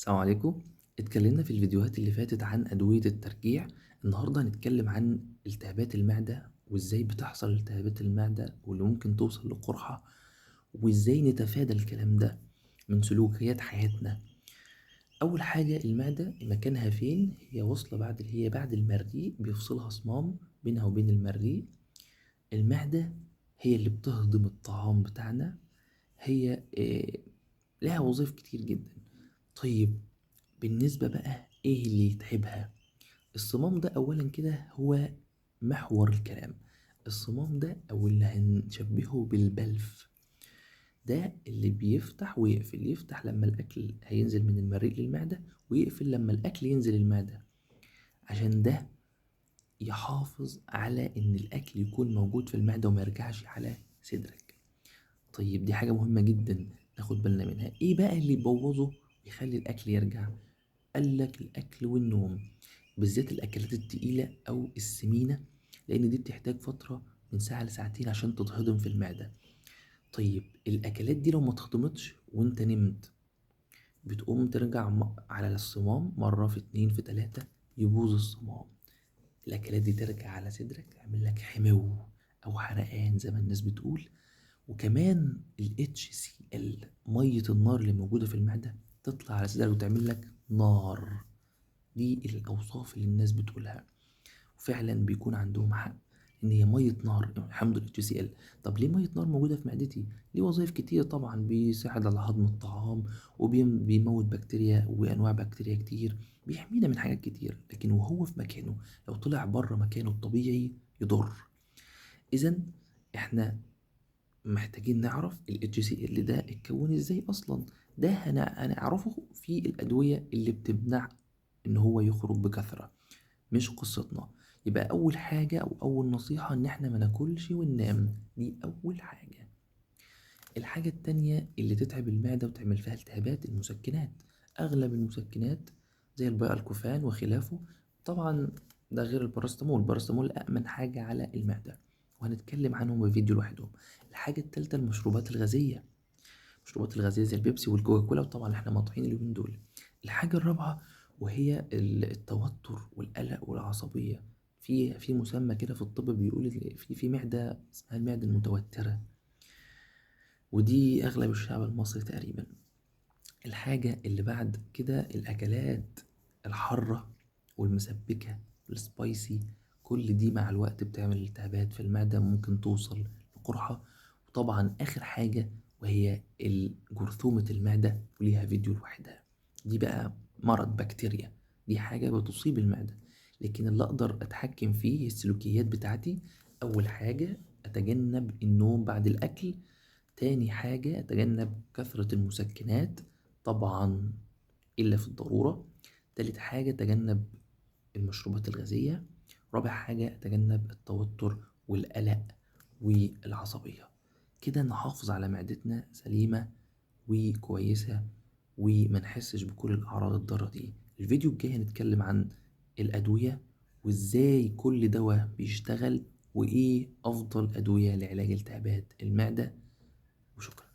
السلام عليكم. اتكلمنا في الفيديوهات اللي فاتت عن أدوية الترجيع. النهاردة هنتكلم عن التهابات المعدة وازاي بتحصل التهابات المعدة واللي ممكن توصل لقرحة، وازاي نتفادى الكلام ده من سلوكيات حياتنا. أول حاجة، المعدة مكانها فين؟ هي بعد المريء، بيفصلها صمام بينها وبين المريء. المعدة هي اللي بتهضم الطعام بتاعنا. هي لها وظائف كتير جدا. طيب، بالنسبة بقى ايه اللي يتعبها؟ الصمام ده اولا كده هو محور الكلام. الصمام ده او اللي هنشبهه بالبلف، ده اللي بيفتح ويقفل. يفتح لما الاكل هينزل من المريء للمعدة، ويقفل لما الاكل ينزل المعدة، عشان ده يحافظ على ان الاكل يكون موجود في المعدة وما يرجعش على صدرك. طيب، دي حاجة مهمة جدا ناخد بالنا منها. ايه بقى اللي يبوظه ويخلي الاكل يرجع؟ قالك الأكل والنوم، بالذات الأكلات التقيلة أو السمينة، لأن دي بتحتاج فترة من ساعة لساعتين عشان تتهضم في المعدة. طيب، الأكلات دي لو ما اتهضمتش وأنت نمت، بتقوم ترجع على الصمام مرة في اتنين في تلاتة، يبوظ الصمام. الأكلات دي ترجع على صدرك، تعمل لك حمو أو حرقان زي ما الناس بتقول. وكمان ال HCl، مية النار اللي موجودة في المعدة، تطلع على صدرك وتعمل لك نار. دي الأوصاف اللي الناس بتقولها، وفعلا بيكون عندهم حق، إن هي مية نار. الحمد لله HCl. طب ليه مية نار موجودة في معدتي؟ ليه وظائف كتير طبعا، بيساعد على هضم الطعام، وبيموت بكتيريا وأنواع بكتيريا كتير، بيحمينا من حاجات كتير. لكن وهو في مكانه، لو طلع بره مكانه الطبيعي يضر. إذا احنا محتاجين نعرف ال HCl ده اتكون ازاي أصلا. ده هنعرفه في الأدوية اللي بتمنع إن هو يخرج بكثرة، مش قصتنا. يبقى أول حاجة أو أول نصيحة إن إحنا ما ناكلش وننام. دي أول حاجة. الحاجة التانية اللي تتعب المعدة وتعمل فيها التهابات، المسكنات. أغلب المسكنات زي البيئة وخلافه، طبعا ده غير الباراسيتامول. الباراسيتامول أأمن حاجة على المعدة، وهنتكلم عنهم في فيديو لوحدهم. الحاجة التالتة، المشروبات الغازية. المشروبات الغازية زي البيبسي والكوكا كولا، وطبعا احنا مقاطعين اليومين دول. الحاجة الرابعة، وهي التوتر والقلق والعصبية. في مسمى كده في الطب بيقول في معدة اسمها المعدة المتوترة، ودي أغلب الشعب المصري تقريبا. الحاجة اللي بعد كده، الأكلات الحارة والمسبكة والسبايسي، كل دي مع الوقت بتعمل التهابات في المعدة، ممكن توصل لقرحة. وطبعا آخر حاجة، وهي جرثومة المعدة، وليها فيديو لوحدها. دي بقى مرض بكتيريا، دي حاجة بتصيب المعدة. لكن اللي أقدر أتحكم فيه هي السلوكيات بتاعتي. أول حاجة، أتجنب النوم بعد الأكل. تاني حاجة، أتجنب كثرة المسكنات، طبعا إلا في الضرورة. تالت حاجة، أتجنب المشروبات الغازية. رابع حاجة، أتجنب التوتر والقلق والعصبية. كده نحافظ على معدتنا سليمة وكويسة، وما نحسش بكل الأعراض الضارة دي. الفيديو الجاي هنتكلم عن الأدوية، وإزاي كل دواء بيشتغل، وإيه أفضل أدوية لعلاج التهابات المعدة. وشكرا.